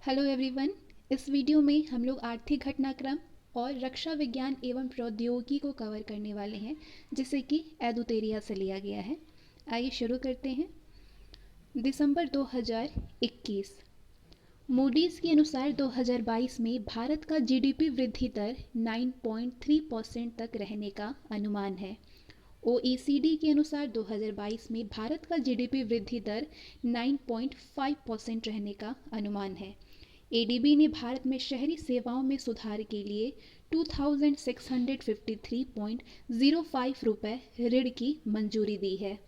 Hello everyone. इस video में हम लोग आर्थिक घटनाक्रम और रक्षा विज्ञान एवं प्रौद्योगिकी को कवर करने वाले हैं, जिसे कि एदुतेरिया से लिया गया है। आइए शुरू करते हैं। दिसंबर 2021 मूडीज़ के अनुसार 2022 में भारत का जीडीपी वृद्धि दर 9.3% तक रहने का अनुमान है। ओईसीडी के अनुसार 2022 में भारत का जीडीपी वृद्धि दर 9.5% रहने का अनुमान है। एडीबी ने भारत में शहरी सेवाओं में सुधार के लिए 2653.05 रुपये ऋण की मंजूरी दी है।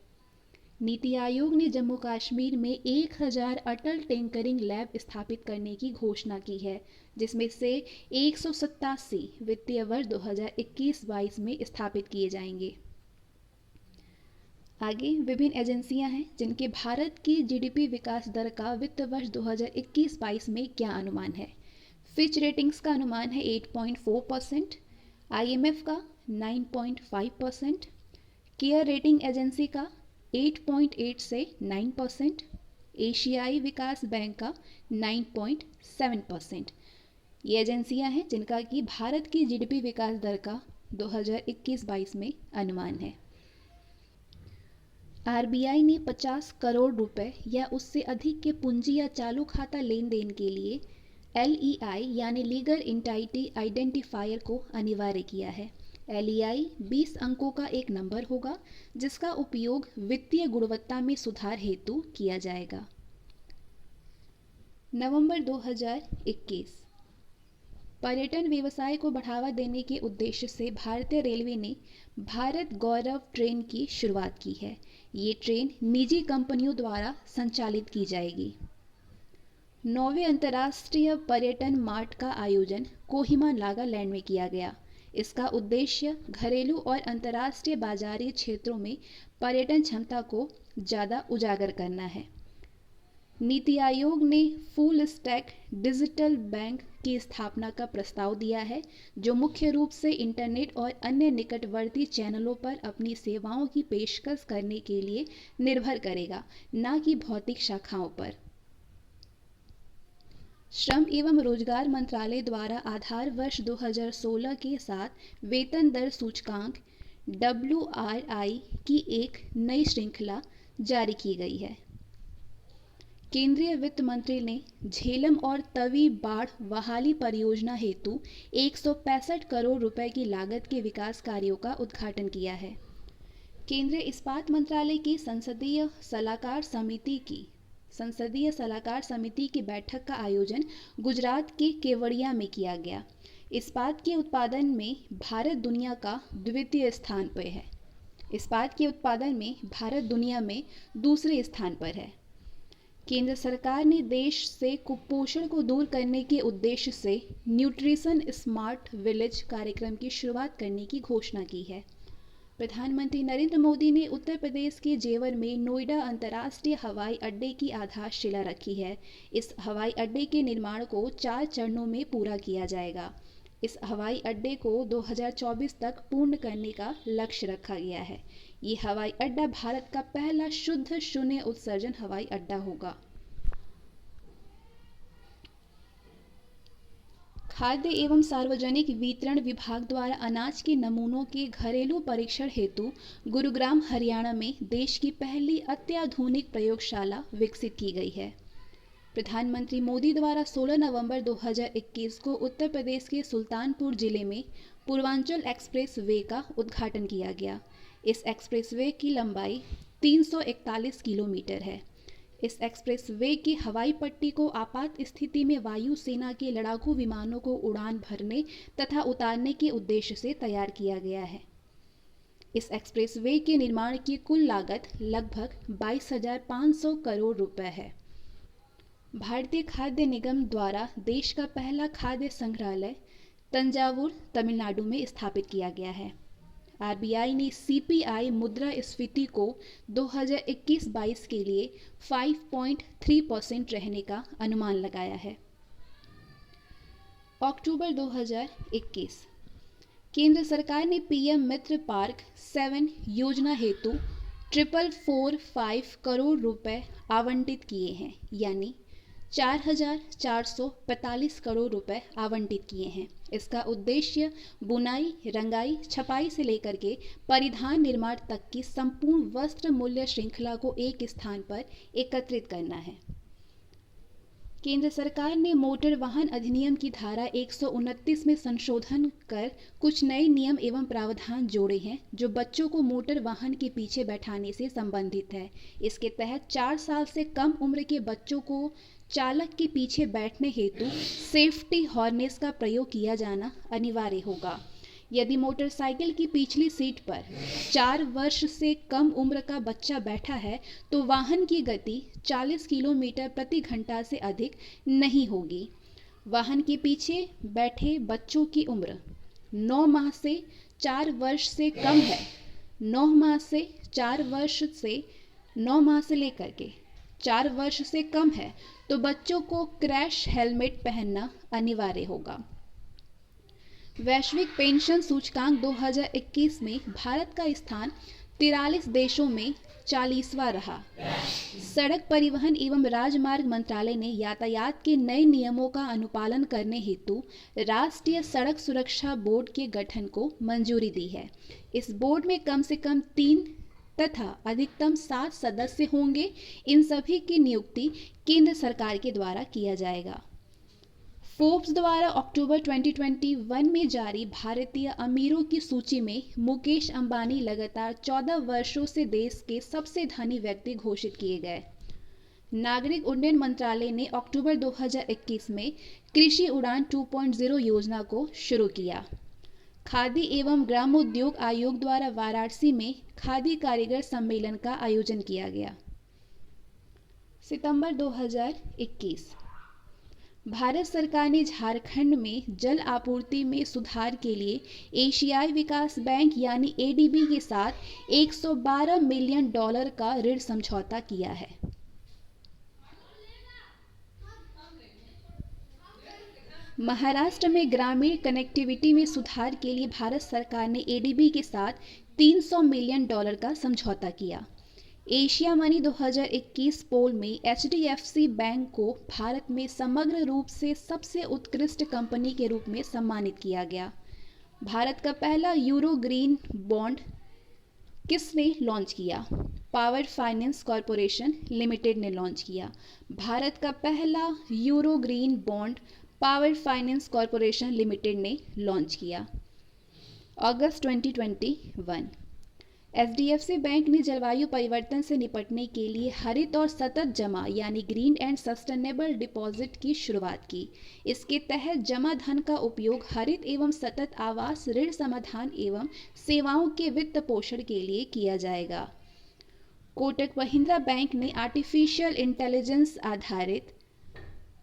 नीति आयोग ने जम्मू कश्मीर में 1000 अटल टिंकरिंग लैब स्थापित करने की घोषणा की है, जिसमें से 187 वित्तीय वर्ष 2021-22 में स्थापित किए जाएंगे। आगे विभिन्न एजेंसियां हैं जिनके भारत की जीडीपी विकास दर का वित्त वर्ष 2021-22 में क्या अनुमान है। फिच रेटिंग्स का अनुमान है 8.4%, आईएमएफ का 9.5%, केयर रेटिंग एजेंसी का 8.8 से 9%, एशियाई विकास बैंक का 9.7%। ये एजेंसियां हैं जिनका कि भारत की जीडीपी विकास दर का 2021-22 में अनुमान है। आरबीआई ने 50 करोड़ रुपए या उससे अधिक के पूंजी या चालू खाता लेन देन के लिए एलईआई यानी लीगल एंटिटी आइडेंटिफायर को अनिवार्य किया है। एलईआई 20 अंकों का एक नंबर होगा जिसका उपयोग वित्तीय गुणवत्ता में सुधार हेतु किया जाएगा। नवंबर 2021 पर्यटन व्यवसाय को बढ़ावा देने के उद्देश्य से भारतीय रेलवे ने भारत गौरव ट्रेन की शुरुआत की है। ये ट्रेन निजी कंपनियों द्वारा संचालित की जाएगी। 9वें अंतर्राष्ट्रीय पर्यटन मार्ट का आयोजन कोहिमा नागालैंड में किया गया। इसका उद्देश्य घरेलू और अंतर्राष्ट्रीय बाजारी क्षेत्रों में पर्यटन क्षमता को ज़्यादा उजागर करना है। नीति आयोग ने फुल स्टैक डिजिटल बैंक की स्थापना का प्रस्ताव दिया है, जो मुख्य रूप से इंटरनेट और अन्य निकटवर्ती चैनलों पर अपनी सेवाओं की पेशकश करने के लिए निर्भर करेगा, न कि भौतिक शाखाओं पर। श्रम एवं रोजगार मंत्रालय द्वारा आधार वर्ष 2016 के साथ वेतन दर सूचकांक WRI की एक नई श्रृंखला जारी की गई है। केंद्रीय वित्त मंत्री ने झेलम और तवी बाढ़ बहाली परियोजना हेतु 165 करोड़ रुपए की लागत के विकास कार्यों का उद्घाटन किया है। केंद्रीय इस्पात मंत्रालय की संसदीय सलाहकार समिति की बैठक का आयोजन गुजरात के केवड़िया में किया गया। इस्पात के उत्पादन में भारत दुनिया का द्वितीय स्थान पर है। इस्पात के उत्पादन में भारत दुनिया में दूसरे स्थान पर है। केंद्र सरकार ने देश से कुपोषण को दूर करने के उद्देश्य से न्यूट्रिशन स्मार्ट विलेज कार्यक्रम की शुरुआत करने की घोषणा की है। प्रधानमंत्री नरेंद्र मोदी ने उत्तर प्रदेश के जेवर में नोएडा अंतर्राष्ट्रीय हवाई अड्डे की आधारशिला रखी है। इस हवाई अड्डे के निर्माण को 4 चरणों में पूरा किया जाएगा। इस हवाई अड्डे को 2024 तक पूर्ण करने का लक्ष्य रखा गया है। ये हवाई अड्डा भारत का पहला शुद्ध शून्य उत्सर्जन हवाई अड्डा होगा। खाद्य एवं सार्वजनिक वितरण विभाग द्वारा अनाज के नमूनों के घरेलू परीक्षण हेतु गुरुग्राम हरियाणा में देश की पहली अत्याधुनिक प्रयोगशाला विकसित की गई है। प्रधानमंत्री मोदी द्वारा 16 नवंबर 2021 को उत्तर प्रदेश के सुल्तानपुर जिले में पूर्वांचल एक्सप्रेस वे का उद्घाटन किया गया। इस एक्सप्रेस वे की लंबाई 341 किलोमीटर है। इस एक्सप्रेस वे की हवाई पट्टी को आपात स्थिति में वायुसेना के लड़ाकू विमानों को उड़ान भरने तथा उतारने के उद्देश्य से तैयार किया गया है। इस एक्सप्रेस वे के निर्माण की कुल लागत लगभग 22,500 करोड़ रुपए है। भारतीय खाद्य निगम द्वारा देश का पहला खाद्य संग्रहालय तंजावुर, तमिलनाडु में स्थापित किया गया है। आरबीआई ने सीपीआई मुद्रास्फीति को 2021-22 के लिए 5.3% रहने का अनुमान लगाया है। अक्टूबर 2021 केंद्र सरकार ने पीएम मित्र पार्क 7 योजना हेतु 445 करोड़ रुपए आवंटित किए हैं, यानी 4,445 करोड़ रुपए आवंटित किए हैं। इसका उद्देश्य बुनाई, रंगाई, छपाई से लेकर के परिधान निर्माण तक की संपूर्ण वस्त्र मूल्य श्रृंखला को एक स्थान पर एकत्रित करना है। केंद्र सरकार ने मोटर वाहन अधिनियम की धारा 129 में संशोधन कर कुछ नए नियम एवं प्रावधान जोड़े हैं जो बच्चों को मोटर वाहन के पीछे बैठाने से संबंधित है। इसके तहत 4 साल से कम उम्र के बच्चों को चालक के पीछे बैठने हेतु सेफ्टी हार्नेस का प्रयोग किया जाना अनिवार्य होगा। यदि मोटरसाइकिल की पिछली सीट पर 4 वर्ष से कम उम्र का बच्चा बैठा है तो वाहन की गति 40 किलोमीटर प्रति घंटा से अधिक नहीं होगी। वाहन के पीछे बैठे बच्चों की उम्र 9 माह से 4 वर्ष से कम है। 9 माह से 4 वर्ष से 9 माह से लेकर के 4 वर्ष से कम है तो बच्चों को क्रैश हेलमेट पहनना अनिवार्य होगा। वैश्विक पेंशन सूचकांक 2021 में भारत का स्थान 43 देशों में 40वां रहा। सड़क परिवहन एवं राजमार्ग मंत्रालय ने यातायात के नए नियमों का अनुपालन करने हेतु राष्ट्रीय सड़क सुरक्षा बोर्ड के गठन को मंजूरी दी है। इस बोर्ड में कम से कम 3 तथा अधिकतम 7 सदस्य होंगे। इन सभी की नियुक्ति केंद्र सरकार के द्वारा किया जाएगा। फोर्ब्स द्वारा अक्टूबर 2021 में जारी भारतीय अमीरों की सूची में मुकेश अंबानी लगातार 14 वर्षों से देश के सबसे धनी व्यक्ति घोषित किए गए। नागरिक उड्डयन मंत्रालय ने अक्टूबर 2021 में कृषि उड़ान 2.0 योजना को शुरू किया। खादी एवं ग्रामोद्योग आयोग द्वारा वाराणसी में खादी कारीगर सम्मेलन का आयोजन किया गया। सितंबर 2021 भारत सरकार ने झारखंड में जल आपूर्ति में सुधार के लिए एशियाई विकास बैंक यानी एडीबी के साथ $112 मिलियन का ऋण समझौता किया है। महाराष्ट्र में ग्रामीण कनेक्टिविटी में सुधार के लिए भारत सरकार ने एडीबी के साथ $300 मिलियन का समझौता किया। एशिया मनी 2021 पोल में एचडीएफसी बैंक को भारत में समग्र रूप से सबसे उत्कृष्ट कंपनी के रूप में सम्मानित किया गया। भारत का पहला यूरो ग्रीन बॉन्ड किसने लॉन्च किया? पावर फाइनेंस कॉरपोरेशन लिमिटेड ने लॉन्च किया। भारत का पहला euro green bond power finance corporation limited ने लॉन्च किया। अगस्त 2021 एचडीएफसी बैंक ने जलवायु परिवर्तन से निपटने के लिए हरित और सतत जमा यानी ग्रीन एंड सस्टेनेबल डिपॉजिट की शुरुआत की। इसके तहत जमा धन का उपयोग हरित एवं सतत आवास ऋण समाधान एवं सेवाओं के वित्त पोषण के लिए किया जाएगा। कोटक महिंद्रा बैंक ने आर्टिफिशियल इंटेलिजेंस आधारित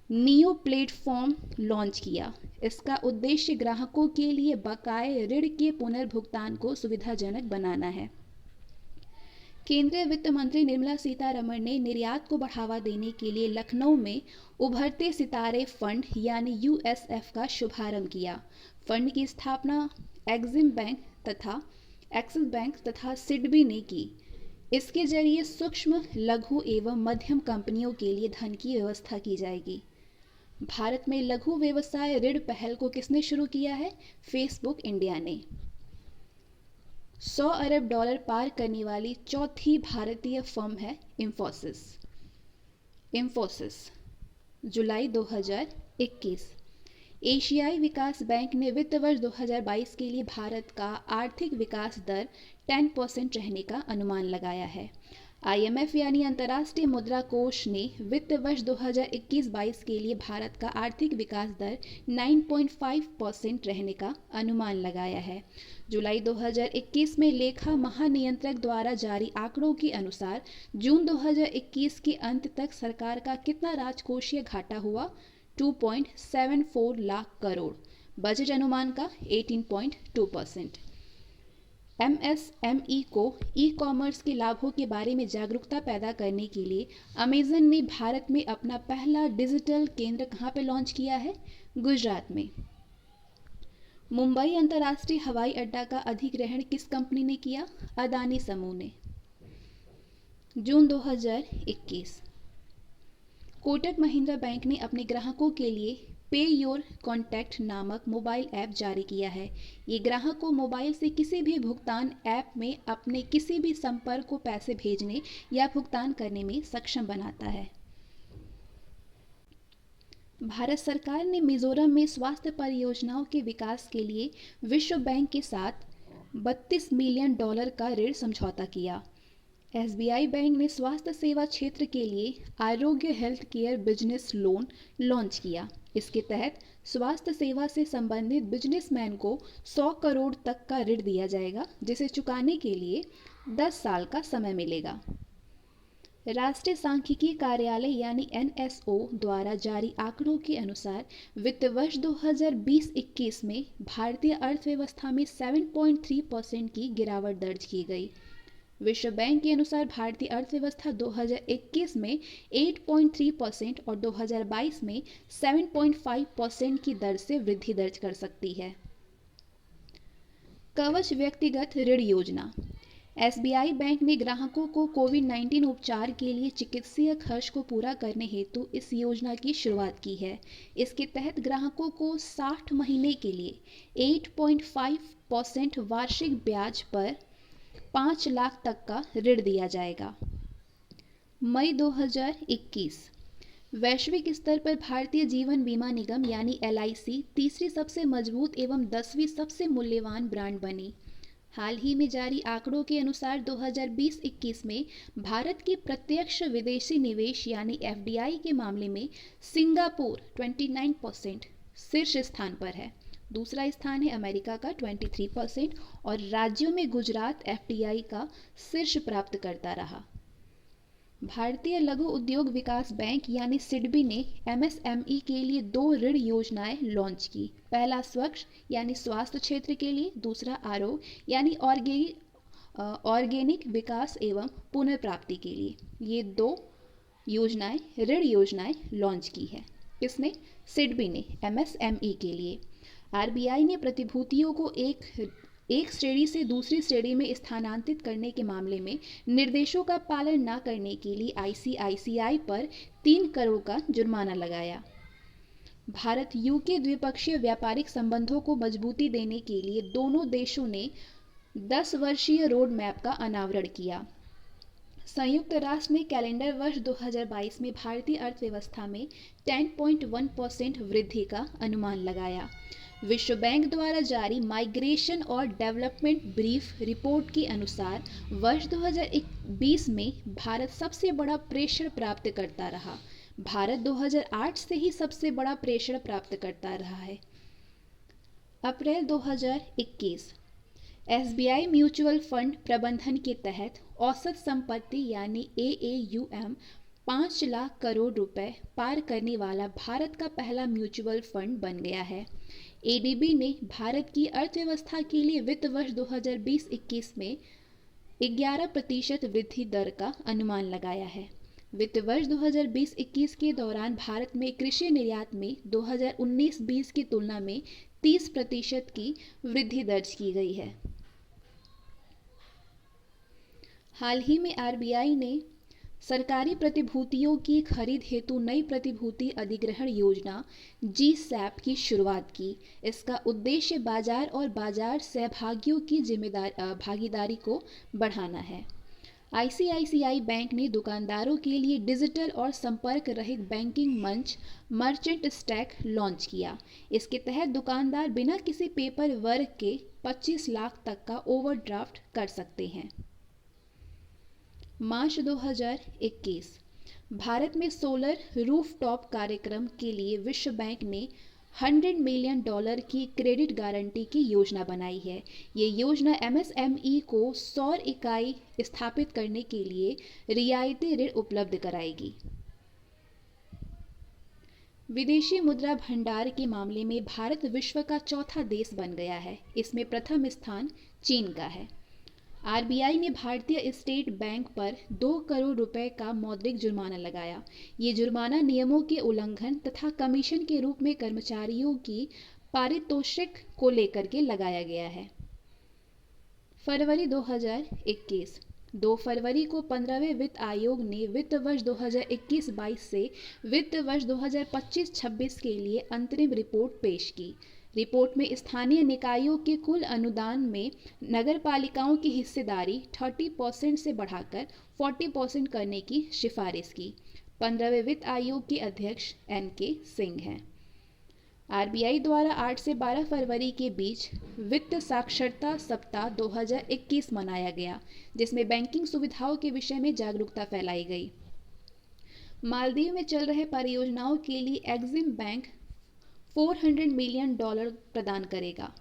नियो प्लेटफॉर्म लॉन्च किया। इसका उद्देश्य ग्राहकों के लिए बकाये ऋण के पुनर्भुगतान को सुविधाजनक बनाना है। केंद्रीय वित्त मंत्री निर्मला सीतारमण ने निर्यात को बढ़ावा देने के लिए लखनऊ में उभरते सितारे फंड यानी यूएसएफ का शुभारंभ किया। फंड की स्थापना एक्सिम बैंक तथा एक्सिस बैंक तथा सिडबी ने की। इसके जरिए सूक्ष्म, लघु एवं मध्यम कंपनियों के लिए धन की व्यवस्था की जाएगी। भारत में लघु व्यवसाय ऋण पहल को किसने शुरू किया है? फेसबुक इंडिया ने। $100 अरब पार करने वाली चौथी भारतीय फर्म है इंफोसिस। जुलाई 2021 एशियाई विकास बैंक ने वित्त वर्ष 2022 के लिए भारत का आर्थिक विकास दर 10% रहने का अनुमान लगाया है। आईएमएफ यानी अंतर्राष्ट्रीय मुद्रा कोष ने वित्त वर्ष 2021-22 के लिए भारत का आर्थिक विकास दर 9.5% रहने का अनुमान लगाया है। जुलाई 2021 में लेखा महानियंत्रक द्वारा जारी आंकड़ों के अनुसार जून 2021 के अंत तक सरकार का कितना राजकोषीय घाटा हुआ? 2.74 लाख करोड़। बजट अनुमान का 18.2%। एमएसएमई को ई कॉमर्स के लाभों के बारे में जागरूकता पैदा करने के लिए अमेजन ने भारत में अपना पहला डिजिटल केंद्र कहाँ पे लॉन्च किया है? गुजरात में। मुंबई अंतर्राष्ट्रीय हवाई अड्डा का अधिग्रहण किस कंपनी ने किया? अदानी समूह ने। जून 2021 कोटक महिंद्रा बैंक ने अपने ग्राहकों के लिए पे योर कॉन्टैक्ट नामक मोबाइल ऐप जारी किया है। ये ग्राहक को मोबाइल से किसी भी भुगतान ऐप में अपने किसी भी संपर्क को पैसे भेजने या भुगतान करने में सक्षम बनाता है। भारत सरकार ने मिजोरम में स्वास्थ्य परियोजनाओं के विकास के लिए विश्व बैंक के साथ $32 मिलियन का ऋण समझौता किया। एसबीआई बैंक ने स्वास्थ्य सेवा क्षेत्र के लिए आरोग्य health care business loan launch किया। इसके तहत स्वास्थ्य सेवा से संबंधित बिजनेसमैन को 100 करोड़ तक का ऋण दिया जाएगा, जिसे चुकाने के लिए 10 साल का समय मिलेगा। राष्ट्रीय सांख्यिकी कार्यालय यानी एनएसओ द्वारा जारी आंकड़ों के अनुसार वित्त वर्ष 2020-21 में भारतीय अर्थव्यवस्था में 7.3% की गिरावट दर्ज की गई। विश्व बैंक के अनुसार भारतीय अर्थव्यवस्था 2021 में 8.3% और 2022 में 7.5% की दर से वृद्धि दर्ज कर सकती है। कवच व्यक्तिगत ऋण योजना। एसबीआई बैंक ने ग्राहकों को कोविड-19 उपचार के लिए चिकित्सीय खर्च को पूरा करने हेतु इस योजना की शुरुआत की है। इसके तहत ग्राहकों को 60 महीने के लिए 8.5% वार्षिक ब्याज पर 5 लाख तक का ऋण दिया जाएगा। मई 2021। वैश्विक स्तर पर भारतीय जीवन बीमा निगम यानी एलआईसी तीसरी सबसे मजबूत एवं 10वीं सबसे मूल्यवान ब्रांड बनी। हाल ही में जारी आंकड़ों के अनुसार 2020-21 में भारत की प्रत्यक्ष विदेशी निवेश यानी एफडीआई के मामले में सिंगापुर 29% शीर्ष स्थान पर है। दूसरा स्थान है अमेरिका का 23% और राज्यों में गुजरात एफडीआई का शीर्ष प्राप्त करता रहा। भारतीय लघु उद्योग विकास बैंक यानी सिडबी ने एमएसएमई के लिए 2 ऋण योजनाएं लॉन्च की। पहला स्वच्छ यानी स्वास्थ्य क्षेत्र के लिए, दूसरा आरोग्य यानी ऑर्गेनिक विकास एवं पुनर्प्राप्ति के लिए। ये 2 ऋण योजनाएं लॉन्च की है। किसने? सिडबी ने एमएसएमई के लिए। आरबीआई ने प्रतिभूतियों को एक श्रेणी से दूसरी श्रेणी में स्थानांतरित करने के मामले में निर्देशों का पालन न करने के लिए आईसीआईसीआई पर 3 करोड़ का जुर्माना लगाया। भारत यूके द्विपक्षीय व्यापारिक संबंधों को मजबूती देने के लिए दोनों देशों ने 10 वर्षीय रोड मैप का अनावरण किया। संयुक्त राष्ट्र ने कैलेंडर वर्ष 2022 में भारतीय अर्थव्यवस्था में 10.1% वृद्धि का अनुमान लगाया। विश्व बैंक द्वारा जारी माइग्रेशन और डेवलपमेंट ब्रीफ रिपोर्ट के अनुसार वर्ष 2020 में भारत सबसे बड़ा प्रेषण प्राप्त करता रहा। भारत 2008 से ही सबसे बड़ा प्रेषण प्राप्त करता रहा है। अप्रैल 2021 एसबीआई म्यूचुअल फंड प्रबंधन के तहत औसत संपत्ति यानी एएयूएम 5 लाख करोड़ रुपए पार करने वाला भारत का पहला म्यूचुअल फंड बन गया है। एडीबी ने भारत की अर्थव्यवस्था के लिए वित्त वर्ष 2020-21 में 11% वृद्धि दर का अनुमान लगाया है। वित्त वर्ष 2020-21 के दौरान भारत में कृषि निर्यात में 2019-20 की तुलना में 30% की वृद्धि दर्ज की गई है। हाल ही में आरबीआई ने सरकारी प्रतिभूतियों की खरीद हेतु नई प्रतिभूति अधिग्रहण योजना जीसैप की शुरुआत की। इसका उद्देश्य बाजार और बाजार सहभागियों की भागीदारी को बढ़ाना है। आईसीआईसीआई बैंक ने दुकानदारों के लिए डिजिटल और संपर्क रहित बैंकिंग मंच मर्चेंट स्टैक लॉन्च किया। इसके तहत दुकानदार बिना किसी पेपर वर्क के 25 लाख तक का ओवरड्राफ्ट कर सकते हैं। मार्च 2021 भारत में सोलर रूफटॉप कार्यक्रम के लिए विश्व बैंक ने $100 मिलियन की क्रेडिट गारंटी की योजना बनाई है। ये योजना एमएसएमई को सौर इकाई स्थापित करने के लिए रियायती ऋण उपलब्ध कराएगी। विदेशी मुद्रा भंडार के मामले में भारत विश्व का चौथा देश बन गया है। इसमें प्रथम स्थान चीन का है। आरबीआई ने भारतीय स्टेट बैंक पर 2 करोड़ रुपए का मौद्रिक जुर्माना लगाया। ये जुर्माना नियमों के उल्लंघन तथा कमीशन के रूप में कर्मचारियों की पारितोषिक को लेकर के लगाया गया है। फरवरी 2021 2 फरवरी को 15वें वित्त आयोग ने वित्त वर्ष 2021-22 से वित्त वर्ष 2025-26 के लिए अंतरिम रिपोर्ट पेश की। रिपोर्ट में स्थानीय निकायों के कुल अनुदान में नगरपालिकाओं की हिस्सेदारी 30% से बढ़ाकर 40% करने की सिफारिश की। 15वें वित्त आयोग के अध्यक्ष NK सिंह हैं। RBI द्वारा 8 से 12 फरवरी के बीच वित्त साक्षरता सप्ताह 2021 मनाया गया, जिसमें बैंकिंग सुविधाओं के विषय में जागरूकता फैलाई गई। मालदीव में चल रहे परियोजनाओं के लिए एक्सिम बैंक $400 मिलियन प्रदान करेगा।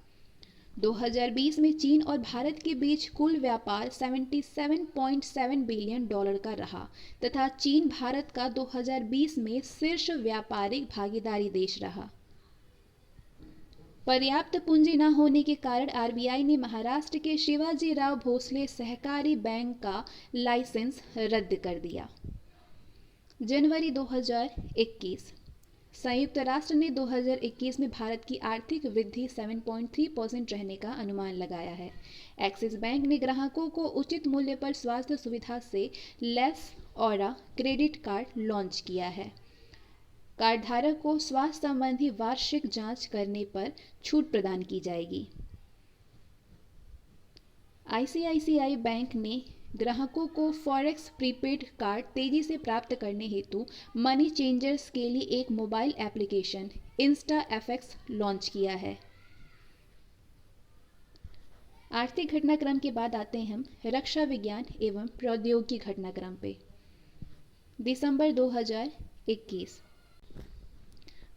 2020 में चीन और भारत के बीच कुल व्यापार $77.7 बिलियन का रहा तथा चीन भारत का 2020 में शीर्ष व्यापारिक भागीदारी देश रहा। पर्याप्त पूंजी न होने के कारण RBI ने महाराष्ट्र के शिवाजी राव भोसले सहकारी बैंक का लाइसेंस रद्द कर दिया। जनवरी 2021 संयुक्त राष्ट्र ने 2021 में भारत की आर्थिक वृद्धि 7.3% रहने का अनुमान लगाया है। एक्सिस बैंक ने ग्राहकों को उचित मूल्य पर स्वास्थ्य सुविधा से lace aura credit card launch किया है। कार्डधारक को स्वास्थ्य संबंधी वार्षिक जांच करने पर छूट प्रदान की जाएगी। ICICI बैंक ने ग्राहकों को फॉरेक्स प्रीपेड कार्ड तेजी से प्राप्त करने हेतु मनी चेंजर्स के लिए एक मोबाइल एप्लीकेशन InstaFX लॉन्च किया है। आर्थिक घटनाक्रम के बाद आते हैं हम रक्षा विज्ञान एवं प्रौद्योगिकी घटनाक्रम पे। दिसंबर 2021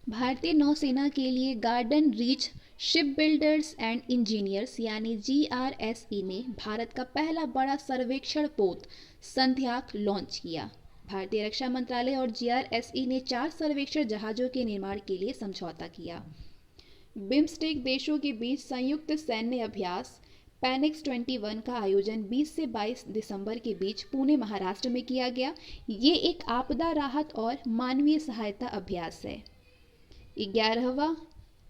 भारतीय नौसेना के लिए garden reach ship builders and engineers यानी GRSE ने भारत का पहला बड़ा सर्वेक्षण पोत संध्याक लॉन्च किया। भारतीय रक्षा मंत्रालय और GRSE ने 4 सर्वेक्षण जहाजों के निर्माण के लिए समझौता किया। बिम्स्टेक देशों के बीच संयुक्त सैन्य अभ्यास पैनिक्स 21 का आयोजन 20 से 22 दिसंबर के बीच पुणे महाराष्ट्र में किया गया। ये एक आपदा राहत और मानवीय सहायता अभ्यास है। 11वां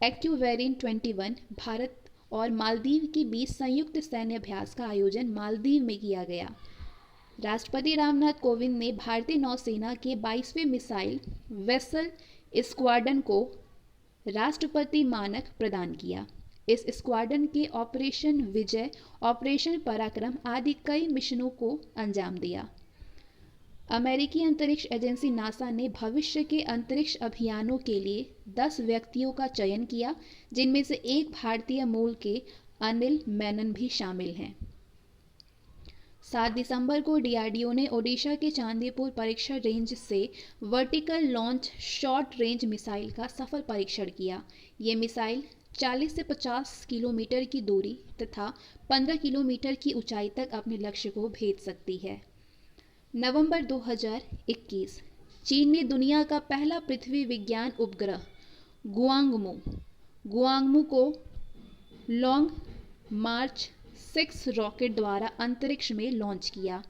एक्यूवेरिन 21 भारत और मालदीव के बीच संयुक्त सैन्य अभ्यास का आयोजन मालदीव में किया गया। राष्ट्रपति रामनाथ कोविंद ने भारतीय नौसेना के 22वें मिसाइल वेसल स्क्वाड्रन को राष्ट्रपति मानक प्रदान किया। इस स्क्वाड्रन के ऑपरेशन विजय, ऑपरेशन पराक्रम आदि कई मिशनों को अंजाम दिया। अमेरिकी अंतरिक्ष एजेंसी नासा ने भविष्य के अंतरिक्ष अभियानों के लिए 10 व्यक्तियों का चयन किया, जिनमें से एक भारतीय मूल के अनिल मेनन भी शामिल हैं। 7 दिसंबर को DRDO ने ओडिशा के चांदीपुर परीक्षण रेंज से vertical launch short range missile का सफल परीक्षण किया। ये मिसाइल 40 से 50 किलोमीटर की दूरी तथा 15 किलोमीटर की ऊंचाई तक अपने लक्ष्य को भेद सकती है। नवंबर 2021 चीन ने दुनिया का पहला पृथ्वी विज्ञान उपग्रह गुआंगमू को लॉन्ग मार्च 6 रॉकेट द्वारा अंतरिक्ष में लॉन्च किया।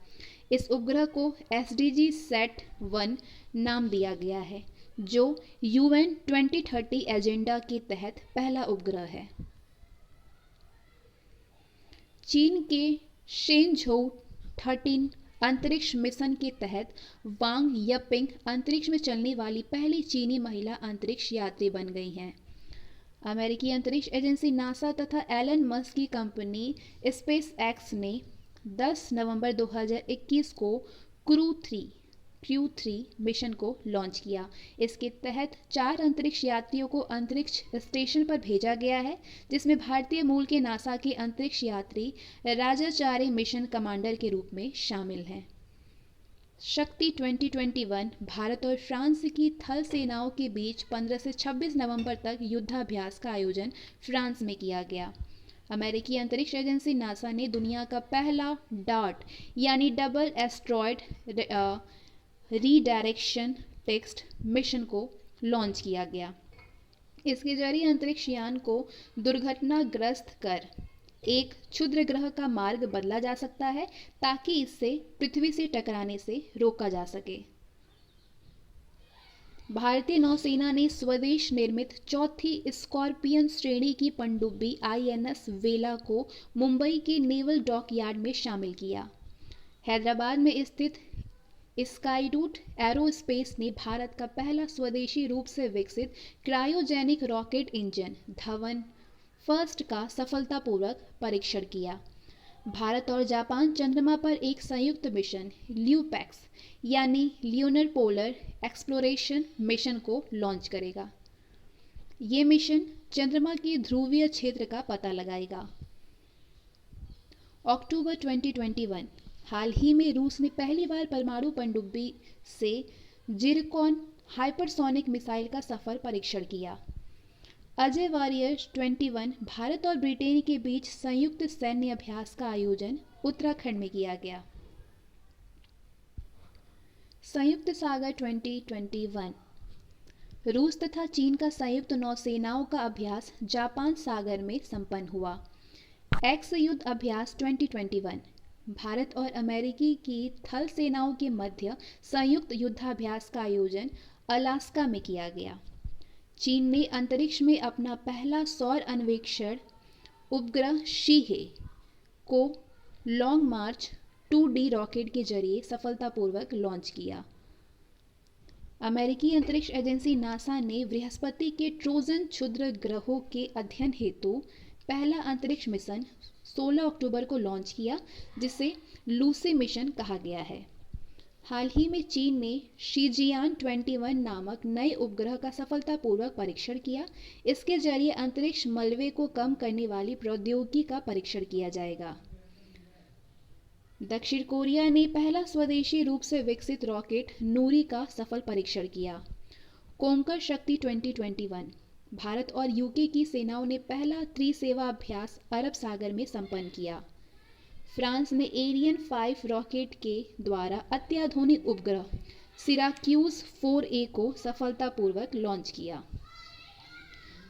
इस उपग्रह को SDG-SAT-1 नाम दिया गया है, जो UN 2030 एजेंडा के तहत पहला उपग्रह है। चीन के शेनझोउ 13 अंतरिक्ष मिशन के तहत वांग यपिंग अंतरिक्ष में चलने वाली पहली चीनी महिला अंतरिक्ष यात्री बन गई हैं। अमेरिकी अंतरिक्ष एजेंसी नासा तथा एलन मस्क की कंपनी स्पेसएक्स ने 10 नवंबर 2021 को क्रू 3 मिशन को लॉन्च किया। इसके तहत 4 अंतरिक्ष यात्रियों को अंतरिक्ष स्टेशन पर भेजा गया है, जिसमें भारतीय मूल के नासा के अंतरिक्ष यात्री राजाचार्य मिशन कमांडर के रूप में शामिल हैं। शक्ति 2021 भारत और फ्रांस की थल सेनाओं के बीच 15 से 26 नवंबर तक युद्धाभ्यास का आयोजन फ्रांस में किया गया। अमेरिकी अंतरिक्ष एजेंसी नासा ने दुनिया का पहला डार्ट यानी double asteroid redirection text mission को लॉन्च किया गया। इसके जरिए अंतरिक्ष यान को दुर्घटनाग्रस्त कर एक क्षुद्र ग्रह का मार्ग बदला जा सकता है, ताकि इससे पृथ्वी से टकराने से रोका जा सके। भारतीय नौसेना ने स्वदेश निर्मित चौथी स्कॉर्पियन श्रेणी की पनडुब्बी INS वेला को मुंबई के नेवल डॉकयार्ड में शामिल किया हैदराबाद में स्थित स्काईरूट एरोस्पेस ने भारत का पहला स्वदेशी रूप से विकसित cryogenic rocket engine Dhawan first का सफलतापूर्वक परीक्षण किया। भारत और जापान चंद्रमा पर एक संयुक्त मिशन ल्यूपैक्स यानी ल्यूनर पोलर एक्सप्लोरेशन मिशन को लॉन्च करेगा। ये मिशन चंद्रमा के ध्रुवीय क्षेत्र का पता लगाएगा। अक्टूबर 2021 हाल ही में रूस ने पहली बार परमाणु पनडुब्बी से जिरकॉन हाइपरसोनिक मिसाइल का सफल परीक्षण किया। अजय वॉरियर्स 21 भारत और ब्रिटेन के बीच संयुक्त सैन्य अभ्यास का आयोजन उत्तराखंड में किया गया। संयुक्त सागर 2021 रूस तथा चीन का संयुक्त नौसेनाओं का अभ्यास जापान सागर में संपन्न हुआ। एक्स युद्ध अभ्यास 2021 भारत और अमेरिकी की थल सेनाओं के मध्य संयुक्त युद्धाभ्यास का आयोजन अलास्का में किया गया। चीन ने अंतरिक्ष में अपना पहला सौर अन्वेषण उपग्रह शीहे को लॉन्ग मार्च 2D रॉकेट के जरिए सफलतापूर्वक लॉन्च किया। अमेरिकी अंतरिक्ष एजेंसी नासा ने बृहस्पति के ट्रोजन क्षुद्र ग्रहों के अध्ययन हेतु पहला अंतरिक्ष मिशन 16 अक्टूबर को लॉन्च किया, जिसे लूसी मिशन कहा गया है। हाल ही में चीन ने शीजियान 21 नामक नए उपग्रह का सफलतापूर्वक परीक्षण किया। इसके जरिए अंतरिक्ष मलबे को कम करने वाली प्रौद्योगिकी का परीक्षण किया जाएगा। दक्षिण कोरिया ने पहला स्वदेशी रूप से विकसित रॉकेट नूरी का सफल परीक्षण किया। कोंकर शक्ति 2021 भारत और यूके की सेनाओं ने पहला त्रिसेवा अभ्यास अरब सागर में संपन्न किया। फ्रांस ने एरियन 5 रॉकेट के द्वारा अत्याधुनिक उपग्रह सिराक्यूज 4A को सफलतापूर्वक लॉन्च किया।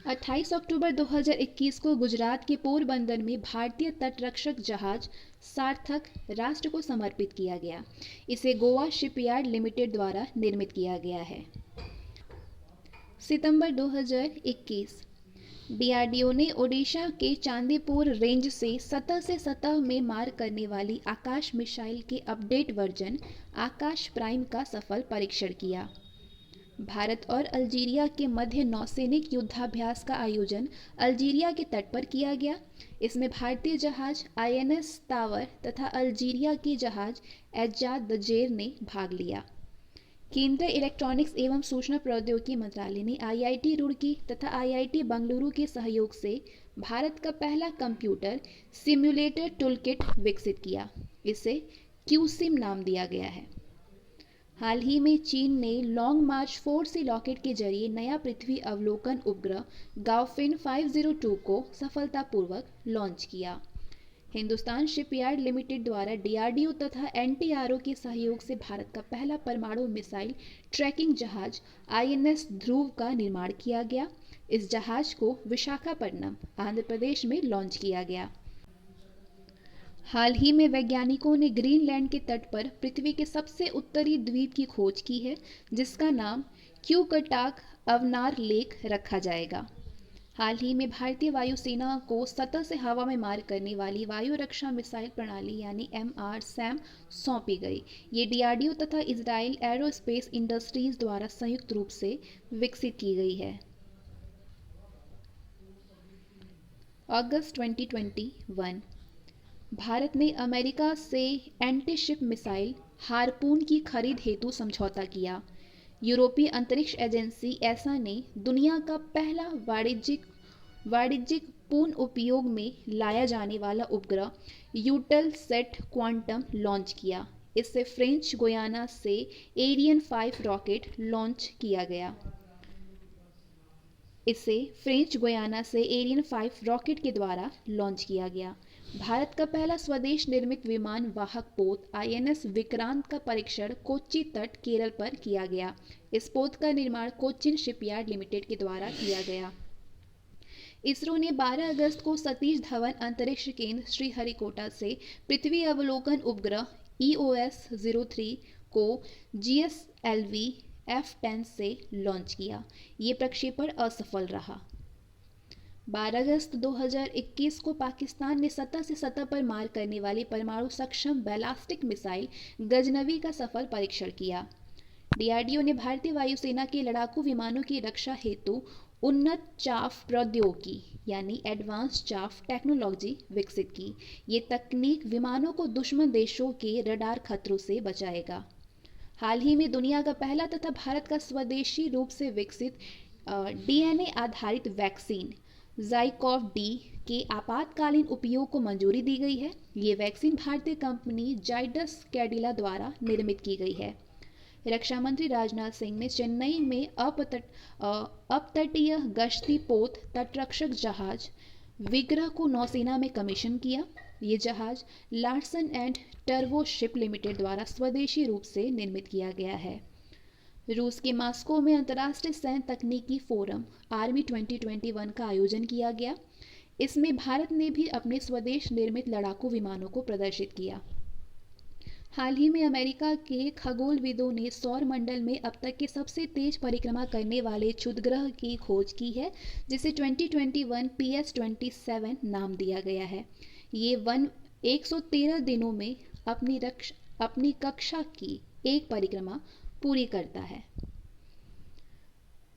28 अक्टूबर 2021 को गुजरात के पोरबंदर में भारतीय तटरक्षक जहाज सार्थक राष्ट्र को समर्पित किया गया। इसे गोवा शिपयार्ड लिमिटेड द्वारा निर्मित किया गया है। सितंबर 2021 डीआरडीओ ने ओडिशा के चांदीपुर रेंज से सतह में मार करने वाली आकाश मिसाइल के अपडेट वर्जन आकाश प्राइम का सफल परीक्षण किया। भारत और अल्जीरिया के मध्य नौसैनिक युद्धाभ्यास का आयोजन अल्जीरिया के तट पर किया गया। इसमें भारतीय जहाज INS तावर तथा अल्जीरिया के जहाज एजाद दजेर ने भाग लिया। केंद्रीय इलेक्ट्रॉनिक्स एवं सूचना प्रौद्योगिकी मंत्रालय ने IIT रुड़की तथा IIT बंगलुरु के सहयोग से भारत का पहला कंप्यूटर सिम्युलेटर टूलकिट विकसित किया। इसे क्यूसिम नाम दिया गया है। हाल ही में चीन ने लॉन्ग मार्च 4C रॉकेट के जरिए नया पृथ्वी अवलोकन उपग्रह गाओफिन 502 को सफलतापूर्वक लॉन्च किया। हिंदुस्तान शिपयार्ड लिमिटेड द्वारा DRDO तथा NTRO के सहयोग से भारत का पहला परमाणु मिसाइल ट्रैकिंग जहाज INS ध्रुव का निर्माण किया गया। इस जहाज को विशाखापट्टनम आंध्र प्रदेश में लॉन्च किया गया। हाल ही में वैज्ञानिकों ने ग्रीनलैंड के तट पर पृथ्वी के सबसे उत्तरी द्वीप की खोज की है, जिसका नाम क्यूकटाक अवनार लेक रखा जाएगा। हाल ही में भारतीय वायुसेना को सतह से हवा में मार करने वाली वायु रक्षा मिसाइल प्रणाली यानी MRSAM सौंपी गई। ये DRDO तथा इजराइल एरोस्पेस इंडस्ट्रीज द्वारा संयुक्त रूप से विकसित की गई है। अगस्त 2021 भारत ने अमेरिका से एंटी-शिप मिसाइल हारपून की खरीद हेतु समझौता किया। यूरोपीय अंतरिक्ष एजेंसी ESA ने दुनिया का पहला वाणिज्यिक पूर्ण उपयोग में लाया जाने वाला उपग्रह यूटेलसैट क्वांटम लॉन्च किया। इससे फ्रेंच गुयाना से एरियन 5 रॉकेट लॉन्च किया गया। इसे फ्रेंच गुयाना से एरियन 5 रॉकेट के द्वारा लॉन्च किया गया। भारत का पहला स्वदेश निर्मित विमान वाहक पोत INS विक्रांत का परीक्षण कोच्चि तट केरल पर किया गया। इस पोत का निर्माण कोचिन शिपयार्ड लिमिटेड के द्वारा किया गया। इसरो ने 12 अगस्त को सतीश धवन अंतरिक्ष केंद्र श्रीहरिकोटा से पृथ्वी अवलोकन उपग्रह EOS-03 को GSLV F-10 से लॉन्च किया। ये प्रक्षेपण असफल रहा। 12 अगस्त 2021 को पाकिस्तान ने सतह से सतह पर मार करने वाली परमाणु सक्षम बैलास्टिक मिसाइल गजनवी का सफल परीक्षण किया। डीआरडीओ ने भारतीय वायुसेना के लड़ाकू विमानों की रक्षा हेतु उन्नत चाफ प्रौद्योगिकी यानी एडवांस चाफ टेक्नोलॉजी विकसित की। ये तकनीक विमानों को दुश्मन देशों के रडार खतरों से बचाएगा। हाल ही में दुनिया का पहला तथा भारत का स्वदेशी रूप से विकसित डीएनए आधारित वैक्सीन ज़ाइकोव डी के आपातकालीन उपयोग को मंजूरी दी गई है। ये वैक्सीन भारतीय कंपनी जाइडस कैडिला द्वारा निर्मित की गई है। रक्षा मंत्री राजनाथ सिंह ने चेन्नई में अपतटीय गश्ती पोत तटरक्षक जहाज विग्रह को नौसेना में कमीशन किया। ये जहाज Larsen and turbo ship limited द्वारा स्वदेशी रूप से निर्मित किया गया है। रूस के मास्को में अंतर्राष्ट्रीय सैन्य तकनीकी फोरम आर्मी 2021 का आयोजन किया गया। इसमें भारत ने भी अपने स्वदेश निर्मित लड़ाकू विमानों को प्रदर्शित किया। हाल ही में अमेरिका के खगोलविदों ने सौर मंडल में अब तक के सबसे तेज परिक्रमा करने वाले क्षुद्रग्रह की खोज की है, जिसे 2021 PS-27 नाम दिया गया है। ये 113 दिनों में अपनी कक्षा की एक परिक्रमा पूरी करता है।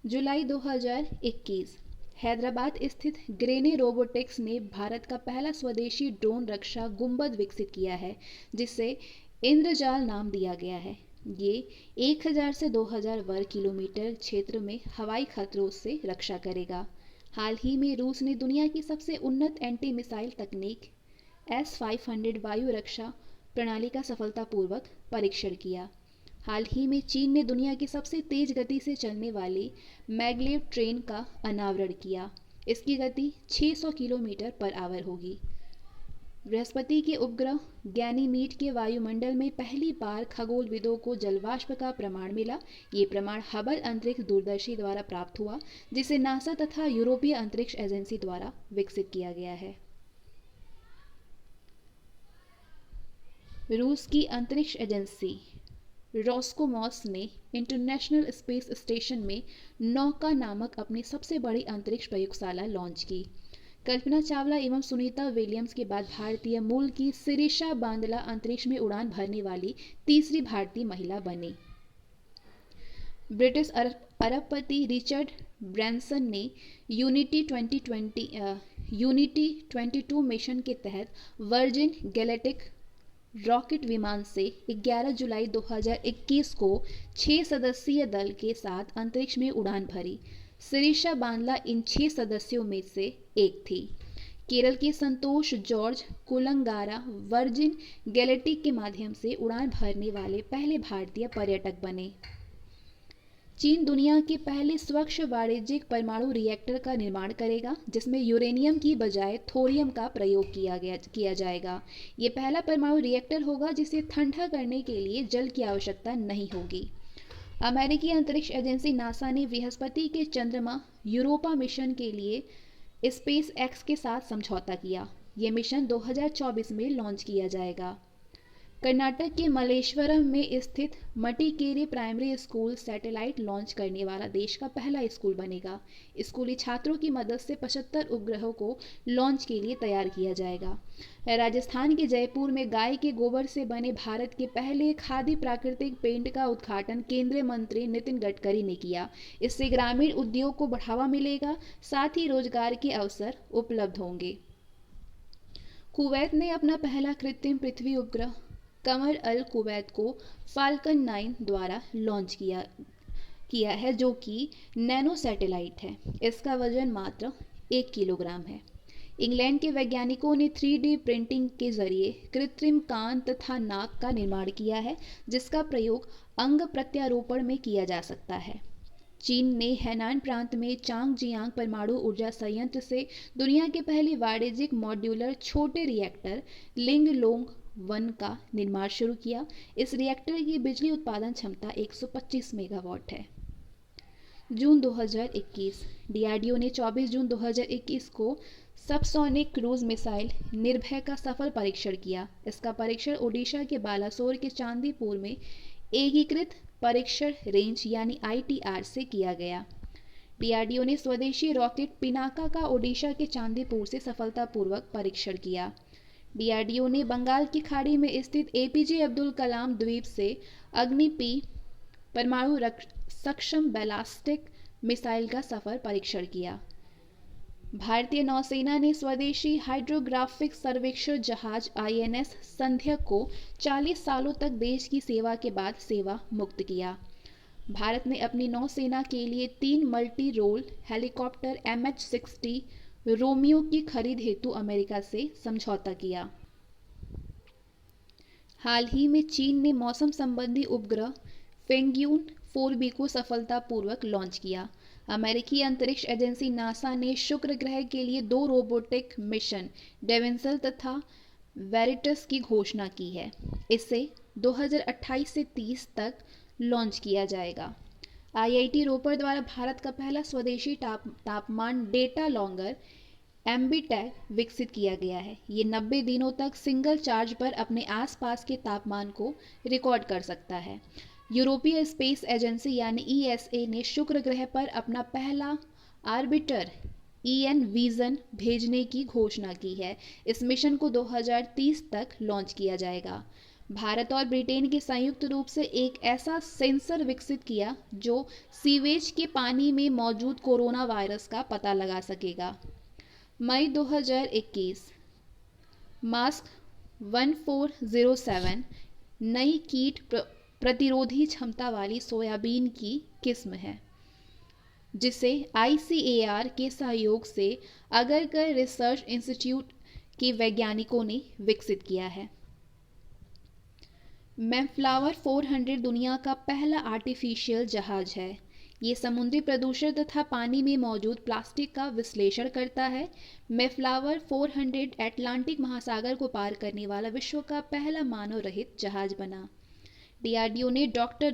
जुलाई 2021 हैदराबाद स्थित ग्रेने रोबोटिक्स ने भारत का पहला स्वदेशी ड्रोन रक्षा गुंबद विकसित किया है, जिसे इंद्रजाल नाम दिया गया है। ये 1000 से 2000 वर्ग किलोमीटर क्षेत्र में हवाई खतरों से रक्षा करेगा। हाल ही में रूस ने दुनिया की सबसे उन्नत एंटी मिसाइल तकनीक S-500 वायु रक्षा प्रणाली का सफलतापूर्वक परीक्षण किया। हाल ही में चीन ने दुनिया की सबसे तेज गति से चलने वाली मैगलेव ट्रेन का अनावरण किया। इसकी गति 600 किलोमीटर पर आवर होगी। बृहस्पति के उपग्रह गैनीमीड के वायुमंडल में पहली बार खगोलविदों को जलवाष्प का प्रमाण मिला। ये प्रमाण हबल अंतरिक्ष दूरदर्शी द्वारा प्राप्त हुआ, जिसे नासा तथा यूरोपीय अंतरिक्ष एजेंसी द्वारा विकसित किया गया है। रूस की अंतरिक्ष एजेंसी रोस्कोमोस ने इंटरनेशनल स्पेस स्टेशन में नौका नामक अपनी सबसे बड़ी अंतरिक्ष प्रयोगशाला लॉन्च की। कल्पना चावला एवं सुनीता विलियम्स के बाद भारतीय मूल की सिरिशा बांदला अंतरिक्ष में उड़ान भरने वाली तीसरी भारतीय महिला बनी। ब्रिटिश अरबपति रिचर्ड ब्रैंसन ने यूनिटी 22 मिशन के तहत वर्जिन गैलेक्टिक रॉकेट विमान से 11 जुलाई 2021 को 6 सदस्यीय दल के साथ अंतरिक्ष में उड़ान भरी। सिरिशा बांदला इन 6 सदस्यों में से एक थी। केरल के संतोष जॉर्ज कुलंगारा वर्जिन गैलेक्टिक के माध्यम से उड़ान भरने वाले पहले भारतीय पर्यटक बने। चीन दुनिया के पहले स्वच्छ वाणिज्यिक परमाणु रिएक्टर का निर्माण करेगा, जिसमें यूरेनियम की बजाय थोरियम का प्रयोग किया जाएगा। ये पहला परमाणु रिएक्टर होगा जिसे ठंडा करने के लिए जल की आवश्यकता नहीं होगी। अमेरिकी अंतरिक्ष एजेंसी नासा ने बृहस्पति के चंद्रमा यूरोपा मिशन के लिए स्पेस एक्स के साथ समझौता किया। ये मिशन 2024 में लॉन्च किया जाएगा। कर्नाटक के मल्लेश्वरम में स्थित मटिकेरे प्राइमरी स्कूल सैटेलाइट लॉन्च करने वाला देश का पहला स्कूल बनेगा। स्कूली छात्रों की मदद से 75 उपग्रहों को लॉन्च के लिए तैयार किया जाएगा। राजस्थान के जयपुर में गाय के गोबर से बने भारत के पहले खादी प्राकृतिक पेंट का उद्घाटन केंद्रीय मंत्री नितिन गडकरी ने किया। इससे ग्रामीण उद्योग को बढ़ावा मिलेगा, साथ ही रोजगार के अवसर उपलब्ध होंगे। कुवैत ने अपना पहला कृत्रिम पृथ्वी उपग्रह कमर अल कुवैत को फाल्कन 9 द्वारा लॉन्च किया है, जो कि नैनो सैटेलाइट है। इसका वजन मात्र 1 किलोग्राम है। इंग्लैंड के वैज्ञानिकों ने 3D प्रिंटिंग के जरिए कृत्रिम कान तथा नाक का निर्माण किया है, जिसका प्रयोग अंग प्रत्यारोपण में किया जा सकता है। चीन ने हैनान प्रांत में चांगजियांग परमाणु ऊर्जा संयंत्र से दुनिया के पहले वाणिज्यिक मॉड्यूलर छोटे रिएक्टर लिंगलोंग 1 का निर्माण शुरू किया। इस रिएक्टर की बिजली उत्पादन क्षमता 125 मेगावाट है। जून 2021 डीआरडीओ ने 24 जून 2021 को सबसोनिक क्रूज मिसाइल निर्भय का सफल परीक्षण किया। इसका परीक्षण ओडिशा के बालासोर के चांदीपुर में एकीकृत परीक्षण रेंज यानी ITR से किया गया। डीआरडीओ ने स्वदेशी रॉकेट पिनाका का ओडिशा के चांदीपुर से सफलतापूर्वक परीक्षण किया। डीआरडीओ ने बंगाल की खाड़ी में स्थित एपीजे अब्दुल कलाम द्वीप से अग्नि-P परमाणु सक्षम बैलिस्टिक मिसाइल का सफल परीक्षण किया। भारतीय नौसेना ने स्वदेशी हाइड्रोग्राफिक सर्वेक्षण जहाज आईएनएस संध्या को 40 सालों तक देश की सेवा के बाद सेवा मुक्त किया। भारत ने अपनी नौसेना के लिए 3 multi role helicopter MH-60 Romeo की खरीद हेतु अमेरिका से समझौता किया। हाल ही में चीन ने मौसम संबंधी उपग्रह फेंगयू 4B को सफलतापूर्वक लॉन्च किया। अमेरिकी अंतरिक्ष एजेंसी नासा ने शुक्र ग्रह के लिए 2 रोबोटिक मिशन डेविसल तथा वेरिटस की घोषणा की है। इसे 2028 से 30 तक लॉन्च किया जाएगा। आईआईटी रोपड़ द्वारा भारत का पहला स्वदेशी तापमान डेटा लॉन्गर एम्बीटैग विकसित किया गया है। ये 90 दिनों तक सिंगल चार्ज पर अपने आसपास के तापमान को रिकॉर्ड कर सकता है। यूरोपीय स्पेस एजेंसी यानी ईएसए ने शुक्र ग्रह पर अपना पहला आर्बिटर EN विजन भेजने की घोषणा की है। इस मिशन को 2030 तक लॉन्च किया जाएगा। भारत और ब्रिटेन के संयुक्त रूप से एक ऐसा सेंसर विकसित किया जो सीवेज के पानी में मौजूद कोरोना वायरस का पता लगा सकेगा। मई 2021 मास्क 1407 नई कीट प्रतिरोधी क्षमता वाली सोयाबीन की किस्म है, जिसे ICAR के सहयोग से अगरकर रिसर्च इंस्टीट्यूट के वैज्ञानिकों ने विकसित किया है। मैफ्लावर 400 दुनिया का पहला आर्टिफिशियल जहाज है। ये समुद्री प्रदूषण तथा पानी में मौजूद प्लास्टिक का विश्लेषण करता है। मैफ्लावर 400 अटलांटिक महासागर को पार करने वाला विश्व का पहला मानव रहित जहाज बना। डीआरडीओ ने डॉक्टर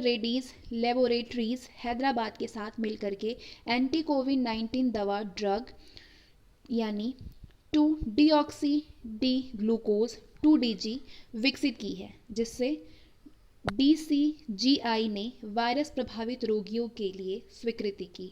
रेड्डीज लेबोरेटरीज हैदराबाद के साथ मिलकर के एंटी कोविड-19 दवा ड्रग यानी 2-डीऑक्सी डी ग्लूकोज 2DG विकसित की है, जिससे DCGI ने वायरस प्रभावित रोगियों के लिए स्वीकृति की।